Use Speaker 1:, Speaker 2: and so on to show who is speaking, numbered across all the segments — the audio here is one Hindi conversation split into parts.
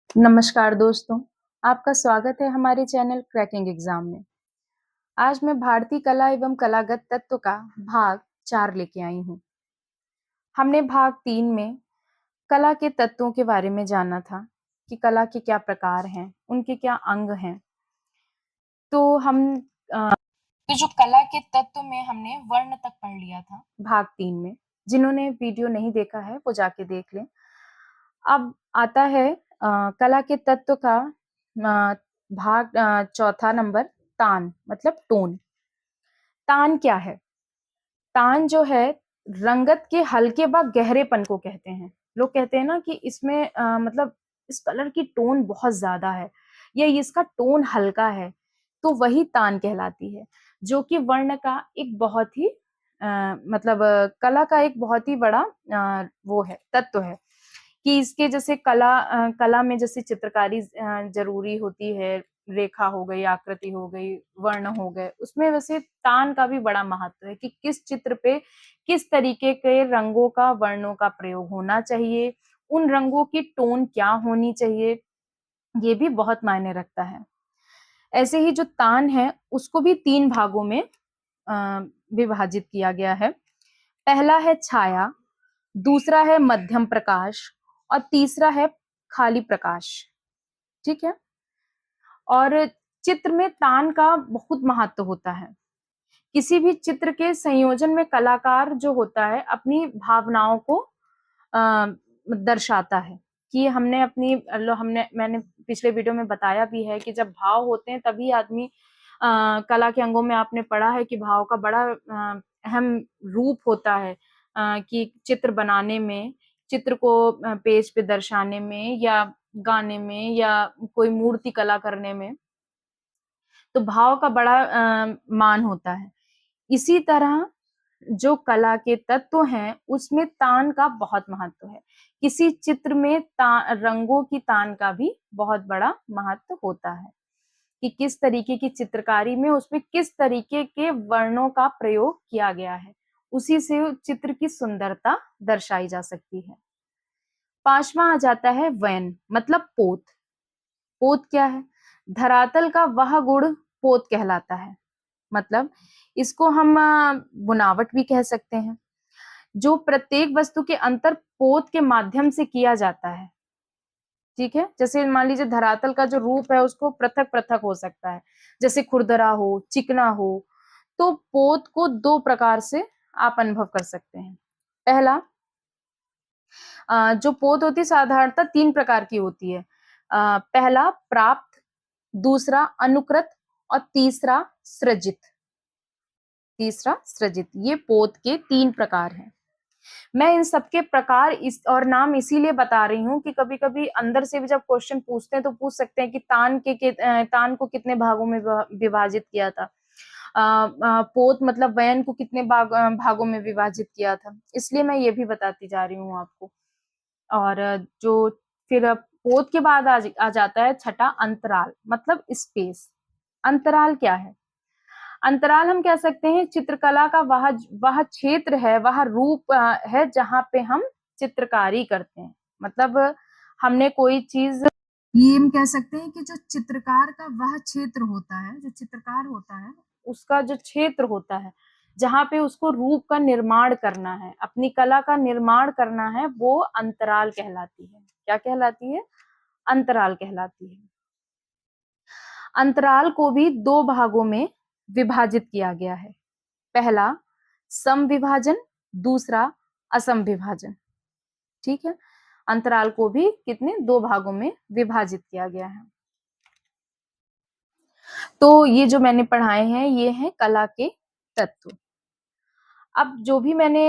Speaker 1: नमस्कार दोस्तों, आपका स्वागत है हमारे चैनल क्रैकिंग एग्जाम में। आज मैं भारतीय कला एवं कलागत तत्व का भाग 4 लेके आई हूँ। हमने भाग 3 में कला के तत्वों के बारे में जाना था कि कला के क्या प्रकार हैं, उनके क्या अंग हैं। तो हम ये जो कला के तत्व में हमने वर्ण तक पढ़ लिया था भाग 3 में। जिन्होंने वीडियो नहीं देखा है वो जाके देख लें। अब आता है कला के तत्व का भाग चौथा नंबर तान मतलब टोन। तान क्या है? तान जो है रंगत के हल्के व गहरेपन को कहते हैं। लोग कहते हैं ना कि इसमें मतलब इस कलर की टोन बहुत ज्यादा है या इसका टोन हल्का है, तो वही तान कहलाती है, जो कि वर्ण का एक बहुत ही मतलब कला का एक बहुत ही बड़ा वो है, तत्व है कि इसके जैसे कला में जैसे चित्रकारी जरूरी होती है, रेखा हो गई, आकृति हो गई, वर्ण हो गए, उसमें वैसे तान का भी बड़ा महत्व है कि किस चित्र पे किस तरीके के रंगों का, वर्णों का प्रयोग होना चाहिए, उन रंगों की टोन क्या होनी चाहिए, ये भी बहुत मायने रखता है। ऐसे ही जो तान है उसको भी 3 भागों में विभाजित किया गया है। पहला है छाया, दूसरा है मध्यम प्रकाश और तीसरा है खाली प्रकाश। ठीक है। और चित्र में तान का बहुत महत्व होता है। किसी भी चित्र के संयोजन में कलाकार जो होता है अपनी भावनाओं को दर्शाता है कि हमने मैंने पिछले वीडियो में बताया भी है कि जब भाव होते हैं तभी आदमी कला के अंगों में आपने पढ़ा है कि भाव का बड़ा अहम रूप होता है कि चित्र बनाने में, चित्र को पेज पे दर्शाने में या गाने में या कोई मूर्ति कला करने में, तो भाव का बड़ा मान होता है। इसी तरह जो कला के तत्व हैं उसमें तान का बहुत महत्व है। किसी चित्र में रंगों की तान का भी बहुत बड़ा महत्व होता है कि किस तरीके की चित्रकारी में उसमें किस तरीके के वर्णों का प्रयोग किया गया है, उसी से चित्र की सुंदरता दर्शाई जा सकती है। 5वां आ जाता है वैन मतलब पोत। पोत क्या है? धरातल का वह गुण पोत कहलाता है। मतलब इसको हम बुनावट भी कह सकते हैं, जो प्रत्येक वस्तु के अंतर पोत के माध्यम से किया जाता है। ठीक है। जैसे मान लीजिए धरातल का जो रूप है उसको पृथक पृथक हो सकता है, जैसे खुरदरा हो, चिकना हो। तो पोत को 2 प्रकार से आप अनुभव कर सकते हैं। पहला जो पोत होती है साधारणतः 3 प्रकार की होती है। पहला प्राप्त, दूसरा अनुकृत और तीसरा सृजित। ये पोत के 3 प्रकार हैं। मैं इन सबके प्रकार इस और नाम इसीलिए बता रही हूँ कि कभी-कभी अंदर से भी जब क्वेश्चन पूछते हैं तो पूछ सकते हैं कि तान को कितने भागों में विभाजित किया था। पोत मतलब वयन को कितने भागों में विभाजित किया था। इसलिए मैं ये भी बताती जा रही हूँ आपको। और जो फिर पोत के बाद आ जाता है छठा अंतराल मतलब स्पेस। अंतराल क्या है? अंतराल हम कह सकते हैं चित्रकला का वह क्षेत्र है, वह रूप है जहाँ पे हम चित्रकारी करते हैं। मतलब हमने कोई चीज, ये हम कह सकते हैं कि जो चित्रकार का वह क्षेत्र होता है, जो चित्रकार होता है उसका जो क्षेत्र होता है जहाँ पे उसको रूप का निर्माण करना है, अपनी कला का निर्माण करना है, वो अंतराल कहलाती है। क्या कहलाती है? अंतराल कहलाती है। अंतराल को भी 2 भागों में विभाजित किया गया है। पहला सम विभाजन, दूसरा असम विभाजन। ठीक है। अंतराल को भी कितने 2 भागों में विभाजित किया गया है। तो ये जो मैंने पढ़ाए हैं ये हैं कला के तत्व। अब जो भी मैंने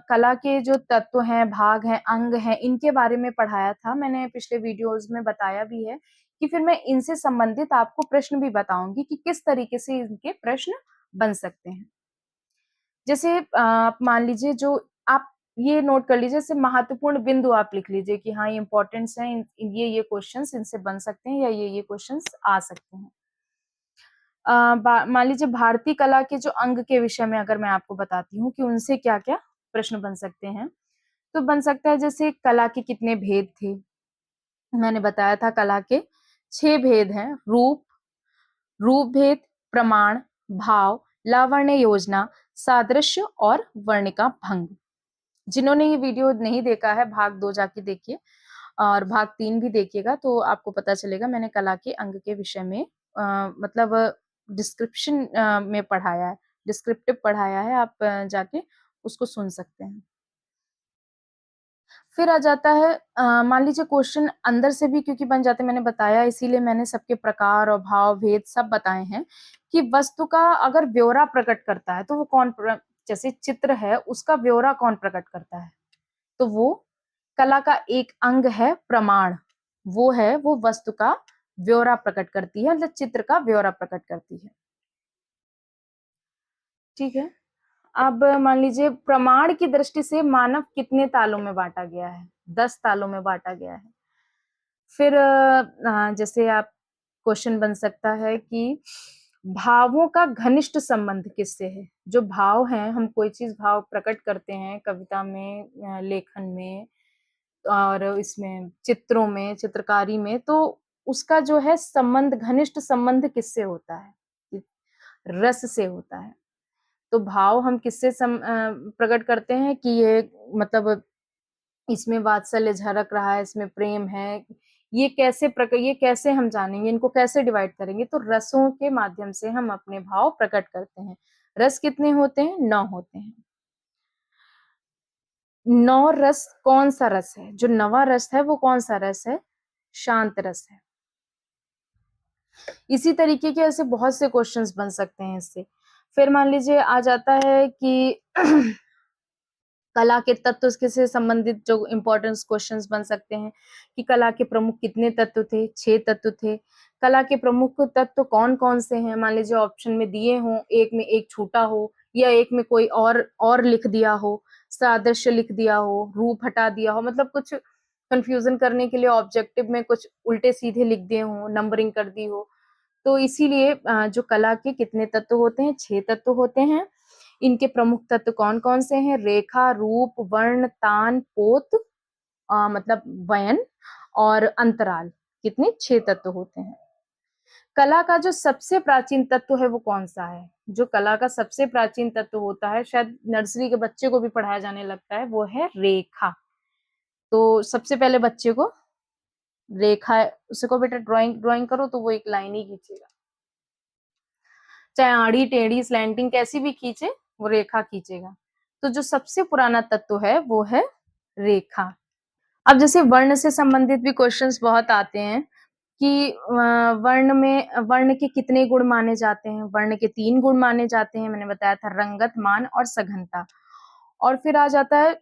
Speaker 1: कला के जो तत्व हैं, भाग हैं, अंग हैं, इनके बारे में पढ़ाया था, मैंने पिछले वीडियोस में बताया भी है कि फिर मैं इनसे संबंधित आपको प्रश्न भी बताऊंगी कि किस तरीके से इनके प्रश्न बन सकते हैं। जैसे आप मान लीजिए, जो आप ये नोट कर लीजिए, जैसे महत्वपूर्ण बिंदु आप लिख लीजिए कि हाँ ये इंपॉर्टेंट्स हैं, ये क्वेश्चंस इनसे बन सकते हैं या ये क्वेश्चंस आ सकते हैं। मान लीजिए भारतीय कला के जो अंग के विषय में अगर मैं आपको बताती हूँ कि उनसे क्या क्या प्रश्न बन सकते हैं, तो बन सकता है जैसे कला के कितने भेद थे, मैंने बताया था कला के 6 भेद हैं: रूप, रूप भेद, प्रमाण, भाव, लावण्य योजना, सादृश्य और वर्णिका भंग। जिन्होंने ये वीडियो नहीं देखा है, भाग 2 जाके देखिए और भाग 3 भी देखिएगा, तो आपको पता चलेगा। मैंने कला के अंग के विषय में मतलब डिस्क्रिप्शन में पढ़ाया है, डिस्क्रिप्टिव पढ़ाया है, आप जाके उसको सुन सकते हैं। फिर आ जाता है मान लीजिए क्वेश्चन अंदर से भी क्योंकि बन जाते, मैंने बताया, इसीलिए मैंने सबके प्रकार और भाव भेद सब बताए हैं कि वस्तु का अगर ब्यौरा प्रकट करता है तो वो कौन जैसे चित्र है उसका ब्यौरा कौन प्रकट करता है, तो वो कला का एक अंग है प्रमाण, वो वस्तु का ब्यौरा प्रकट करती है, मतलब चित्र का ब्यौरा प्रकट करती है। ठीक है, अब मान लीजिए प्रमाण की दृष्टि से मानव कितने तालों में बांटा गया है? 10 तालों में बांटा गया है। फिर जैसे आप क्वेश्चन बन सकता है कि भावों का घनिष्ठ संबंध किससे है? जो भाव हैं, हम कोई चीज भाव प्रकट करते हैं कविता में, लेखन में और इसमें चित्रों में, चित्रकारी में, तो उसका जो है संबंध, घनिष्ठ संबंध किससे होता है? रस से होता है। तो भाव हम किससे प्रकट करते हैं कि ये मतलब इसमें वात्सल्य झलक रहा है, इसमें प्रेम है, ये कैसे हम जानेंगे, इनको कैसे डिवाइड करेंगे? तो रसों के माध्यम से हम अपने भाव प्रकट करते हैं। रस कितने होते हैं? 9 होते हैं। 9 रस कौन सा रस है? जो 9वां रस है वो कौन सा रस है? शांत रस है। इसी तरीके के ऐसे बहुत से क्वेश्चंस बन सकते हैं इससे। फिर मान लीजिए आ जाता है कि कला के तत्व से संबंधित जो इम्पोर्टेंट क्वेश्चंस बन सकते हैं कि कला के प्रमुख कितने तत्व थे? 6 तत्व थे। कला के प्रमुख तत्व कौन कौन से हैं? मान लीजिए ऑप्शन में दिए हों, एक में एक छूटा हो या एक में कोई और लिख दिया हो, सादृश्य लिख दिया हो, रूप हटा दिया हो, मतलब कुछ कंफ्यूजन करने के लिए ऑब्जेक्टिव में कुछ उल्टे सीधे लिख दिए हों, नंबरिंग कर दी हो। तो इसीलिए जो कला के कितने तत्व होते हैं? 6 तत्व होते हैं। इनके प्रमुख तत्व कौन कौन से हैं? रेखा, रूप, वर्ण, तान, पोत, मतलब वयन और अंतराल। कितने? 6 तत्व होते हैं। कला का जो सबसे प्राचीन तत्व है वो कौन सा है? जो कला का सबसे प्राचीन तत्व होता है, शायद नर्सरी के बच्चे को भी पढ़ाया जाने लगता है, वो है रेखा। तो सबसे पहले बच्चे को रेखा, उसको बेटा ड्राइंग ड्राइंग करो तो वो एक लाइन ही खींचेगा, चाहे आड़ी टेढ़ी स्लैंटिंग कैसी भी खींचे, वो रेखा खींचेगा। तो जो सबसे पुराना तत्व है वो है रेखा। अब जैसे वर्ण से संबंधित भी क्वेश्चंस बहुत आते हैं कि वर्ण के कितने गुण माने जाते हैं? वर्ण के 3 गुण माने जाते हैं, मैंने बताया था, रंगत, मान और सघनता। और फिर आ जाता है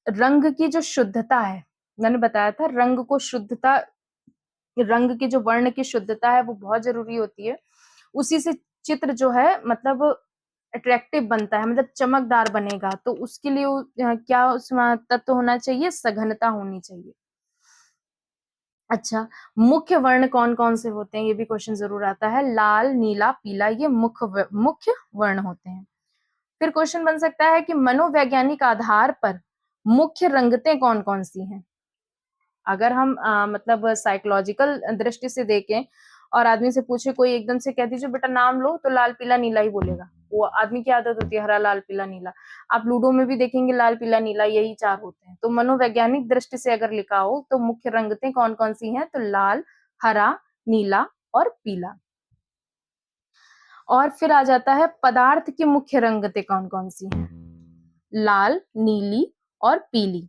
Speaker 1: रंग की जो शुद्धता है, मैंने बताया था रंग को शुद्धता, रंग की जो वर्ण की शुद्धता है वो बहुत जरूरी होती है। उसी से चित्र जो है मतलब अट्रैक्टिव बनता है, मतलब चमकदार बनेगा। तो उसके लिए क्या उसमें तत्व होना चाहिए? सघनता होनी चाहिए। अच्छा, मुख्य वर्ण कौन कौन से होते हैं? ये भी क्वेश्चन जरूर आता है। लाल, नीला, पीला, ये मुख्य वर्ण होते हैं। फिर क्वेश्चन बन सकता है कि मनोवैज्ञानिक आधार पर मुख्य रंगतें कौन कौन सी हैं? अगर हम मतलब साइकोलॉजिकल दृष्टि से देखें और आदमी से पूछे, कोई एकदम से कह दीजिए बेटा नाम लो, तो लाल पीला नीला ही बोलेगा। वो आदमी की आदत होती है हरा लाल पीला नीला। आप लूडो में भी देखेंगे लाल पीला नीला यही 4 होते हैं। तो मनोवैज्ञानिक दृष्टि से अगर लिखा हो तो मुख्य रंगतें कौन कौन सी हैं? तो लाल, हरा, नीला और पीला। और फिर आ जाता है पदार्थ की मुख्य रंगतें कौन कौन सी हैं? लाल, नीली और पीली।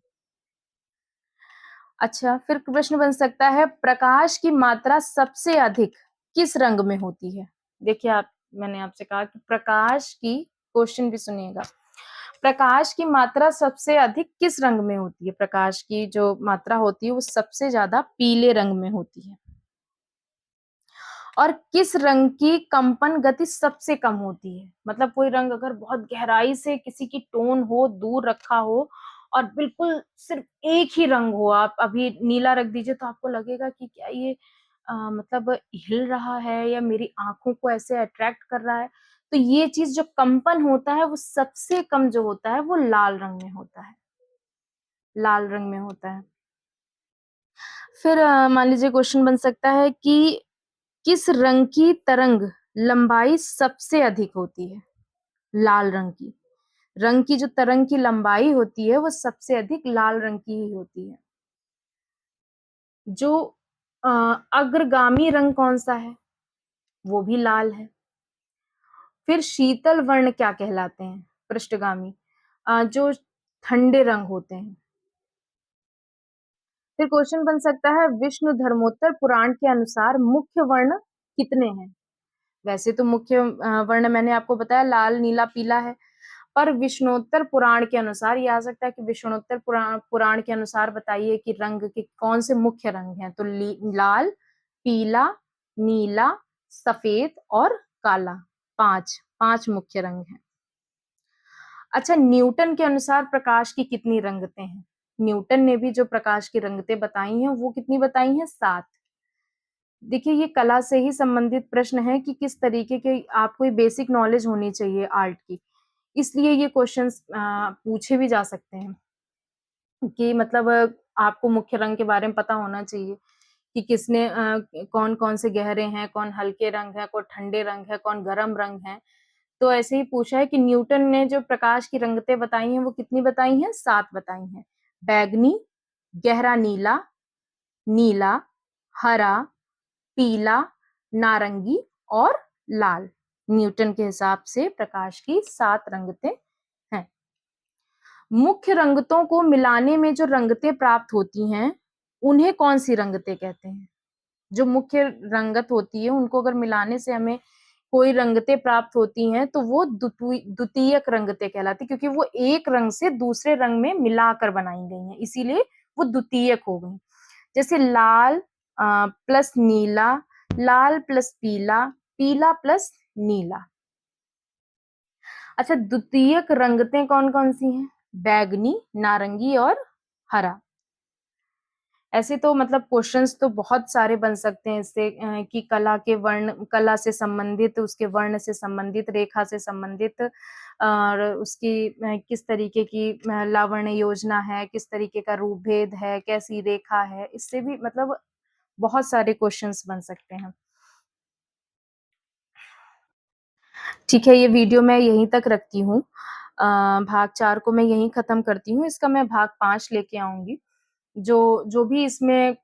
Speaker 1: अच्छा, फिर प्रश्न बन सकता है प्रकाश की मात्रा सबसे अधिक किस रंग में होती है? देखिए आप, मैंने आपसे कहा कि प्रकाश की, क्वेश्चन भी सुनिएगा, प्रकाश की मात्रा सबसे अधिक किस रंग में होती है? प्रकाश की जो मात्रा होती है वो सबसे ज्यादा पीले रंग में होती है। और किस रंग की कंपन गति सबसे कम होती है? मतलब कोई रंग अगर बहुत गहराई से किसी की टोन हो, दूर रखा हो और बिल्कुल सिर्फ एक ही रंग हो, आप अभी नीला रख दीजिए तो आपको लगेगा कि क्या ये मतलब हिल रहा है या मेरी आंखों को ऐसे अट्रैक्ट कर रहा है। तो ये चीज जो कंपन होता है वो सबसे कम जो होता है वो लाल रंग में होता है, लाल रंग में होता है। फिर मान लीजिए क्वेश्चन बन सकता है कि किस रंग की तरंग लंबाई सबसे अधिक होती है? लाल रंग की। रंग की जो तरंग की लंबाई होती है वो सबसे अधिक लाल रंग की ही होती है। जो अ, अग्रगामी रंग कौन-सा है? वो भी लाल है। फिर शीतल वर्ण क्या कहलाते हैं? पृष्ठगामी। जो ठंडे रंग होते हैं। फिर क्वेश्चन बन सकता है विष्णु धर्मोत्तर पुराण के अनुसार मुख्य वर्ण कितने हैं? वैसे तो मुख्य वर्ण मैंने आपको बताया लाल, नीला, पीला है, पर विष्णोत्तर पुराण के अनुसार ये आ सकता है कि विष्णोत्तर पुराण के अनुसार बताइए कि रंग के कौन से मुख्य रंग हैं? तो लाल, पीला, नीला, सफेद और काला। 5 मुख्य रंग हैं। अच्छा, न्यूटन के अनुसार प्रकाश की कितनी रंगतें हैं? न्यूटन ने भी जो प्रकाश की रंगतें बताई हैं वो कितनी बताई हैं? 7। देखिए ये कला से ही संबंधित प्रश्न है कि किस तरीके के आपको ये बेसिक नॉलेज होनी चाहिए आर्ट की। इसलिए ये क्वेश्चंस पूछे भी जा सकते हैं कि मतलब आपको मुख्य रंग के बारे में पता होना चाहिए कि किसने कौन-कौन से गहरे हैं, कौन हल्के रंग है, कौन ठंडे रंग है, कौन गरम रंग है। तो ऐसे ही पूछा है कि न्यूटन ने जो प्रकाश की रंगतें बताई हैं वो कितनी बताई हैं? 7 बताई हैं। बैंगनी, गहरा नीला, नीला, हरा, पीला, नारंगी और लाल। न्यूटन के हिसाब से प्रकाश की 7 रंगतें हैं। मुख्य रंगतों को मिलाने में जो रंगतें प्राप्त होती हैं, उन्हें कौन-सी रंगतें कहते हैं? जो मुख्य रंगत होती है, उनको अगर मिलाने से हमें कोई रंगतें प्राप्त होती हैं, तो वो द्वितीयक रंगतें कहलाती हैं क्योंकि वो एक रंग से दूसरे रंग में मिलाकर बनाई गई हैं, इसीलिए वो द्वितीयक हो गई। जैसे लाल प्लस नीला, लाल प्लस पीला, पीला प्लस नीला। अच्छा, द्वितीयक रंगतें कौन-कौन सी हैं? बैंगनी, नारंगी और हरा। ऐसे तो मतलब क्वेश्चंस तो बहुत सारे बन सकते हैं इससे कि कला से संबंधित, उसके वर्ण से संबंधित, रेखा से संबंधित और उसकी किस तरीके की लावण्य योजना है, किस तरीके का रूप भेद है, कैसी रेखा है, इससे भी मतलब बहुत सारे क्वेश्चंस बन सकते हैं। ठीक है, ये वीडियो मैं यहीं तक रखती हूँ। भाग 4 को मैं यहीं खत्म करती हूँ, इसका मैं भाग 5 लेके आऊँगी। जो जो भी इसमें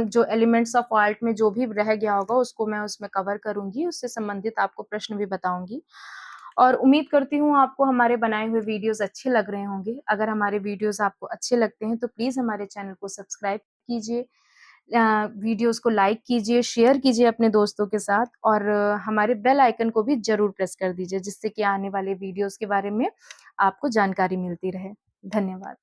Speaker 1: जो एलिमेंट्स ऑफ आर्ट में जो भी रह गया होगा उसको मैं उसमें कवर करूँगी, उससे संबंधित आपको प्रश्न भी बताऊँगी। और उम्मीद करती हूँ आपको हमारे बनाए हुए वीडियोज़ अच्छे लग रहे होंगे। अगर हमारे वीडियोज़ आपको अच्छे लगते हैं तो प्लीज़ हमारे चैनल को सब्सक्राइब कीजिए। वीडियोज़ को लाइक कीजिए, शेयर कीजिए अपने दोस्तों के साथ और हमारे बेल आइकन को भी ज़रूर प्रेस कर दीजिए जिससे कि आने वाले वीडियोज़ के बारे में आपको जानकारी मिलती रहे। धन्यवाद।